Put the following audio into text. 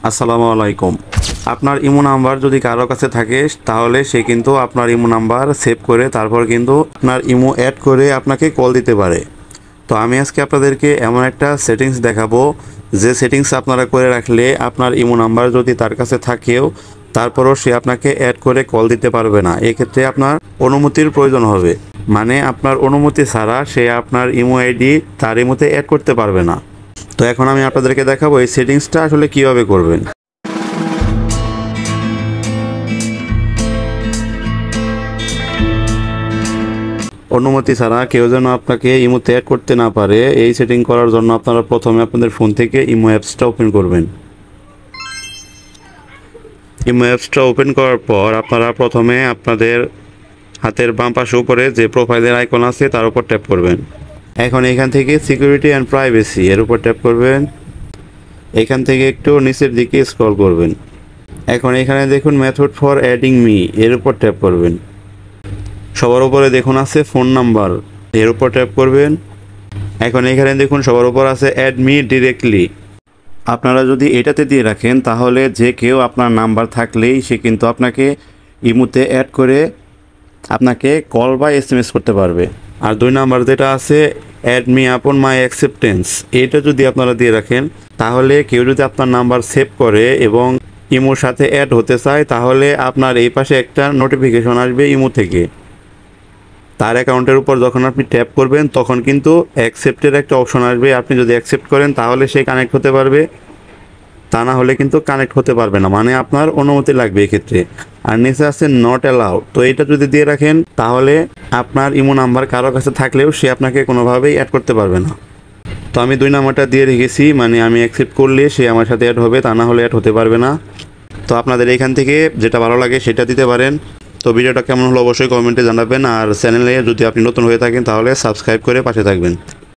আসসালামু আলাইকুম। আপনার ইমো নাম্বার যদি কারো কাছে থাকে তাহলে সে কিন্তু আপনার ইমো নাম্বার সেভ করে তারপর কিন্তু আপনার ইমো অ্যাড করে আপনাকে কল দিতে পারে। তো আমি আজকে আপনাদেরকে এমন একটা সেটিংস দেখাবো যে সেটিংস আপনারা করে রাখলে আপনার ইমো নাম্বার যদি তার কাছে থাকেও তারপরও সে আপনাকে অ্যাড করে কল দিতে পারবে না। এক্ষেত্রে আপনার অনুমতির প্রয়োজন হবে, মানে আপনার অনুমতি ছাড়া সে আপনার ইমো আইডি তার ইমোতে অ্যাড করতে পারবে না। তো এখন আমি আপনাদেরকে দেখাবো এই সেটিংসটা আসলে কিভাবে করবেন। অনুমতি ছাড়া কেউ যেন আপনাকে ইমোতে অ্যাড করতে না পারে, এই সেটিং করার জন্য আপনারা প্রথমে আপনাদের ফোন থেকে ইমো অ্যাপসটা ওপেন করবেন। ইমো অ্যাপসটা ওপেন করার পর আপনারা প্রথমে আপনাদের হাতের বাম পাশে উপরে যে প্রোফাইলের আইকন আছে তার উপর ট্যাপ করবেন। এখন এখান থেকে সিকিউরিটি অ্যান্ড প্রাইভেসি এর উপর ট্যাপ করবেন। এখান থেকে একটু নিচের দিকে স্ক্রল করবেন। এখন এখানে দেখুন মেথড ফর অ্যাডিং মি এর উপর ট্যাপ করবেন। সবার উপরে দেখুন আছে ফোন নাম্বার, এর উপর ট্যাপ করবেন। এখন এখানে দেখুন সবার উপর আছে অ্যাড মি ডিরেক্টলি। আপনারা যদি এটাতে দিয়ে রাখেন তাহলে যে কেউ আপনার নাম্বার থাকলেই সে কিন্তু আপনাকে ইমোতে অ্যাড করে আপনাকে কল বা SMS করতে পারবে। আর 2 নাম্বার যেটা আছে অ্যাড মি আপন মাই অ্যাকসেপ্টেন্স, এটা যদি আপনারা দিয়ে রাখেন তাহলে কেউ যদি আপনার নাম্বার সেভ করে এবং ইমোর সাথে অ্যাড হতে চায় তাহলে আপনার এই পাশে একটা নোটিফিকেশন আসবে ইমো থেকে। তার অ্যাকাউন্টের উপর যখন আপনি ট্যাপ করবেন তখন কিন্তু অ্যাকসেপ্টের একটা অপশন আসবে। আপনি যদি অ্যাকসেপ্ট করেন তাহলে সে কানেক্ট হতে পারবে, তা না হলে কিন্তু কানেক্ট হতে পারবে না, মানে আপনার অনুমতি লাগবে এক্ষেত্রে। আর নিচে আছে নট অ্যালাউড, তো এটা যদি দিয়ে রাখেন তাহলে আপনার ইমো নাম্বার কারো কাছে থাকলেও সে আপনাকে কোনোভাবেই অ্যাড করতে পারবে না। তো আমি 2 নাম্বারটা দিয়ে রেখেছি, মানে আমি অ্যাকসেপ্ট করলে সে আমার সাথে অ্যাড হবে, তা না হলে অ্যাড হতে পারবে না। তো আপনাদের এখান থেকে যেটা ভালো লাগে সেটা দিতে পারেন। তো ভিডিওটা কেমন হলো অবশ্যই কমেন্টে জানাবেন। আর চ্যানেলে যদি আপনি নতুন হয়ে থাকেন তাহলে সাবস্ক্রাইব করে পাশে থাকবেন।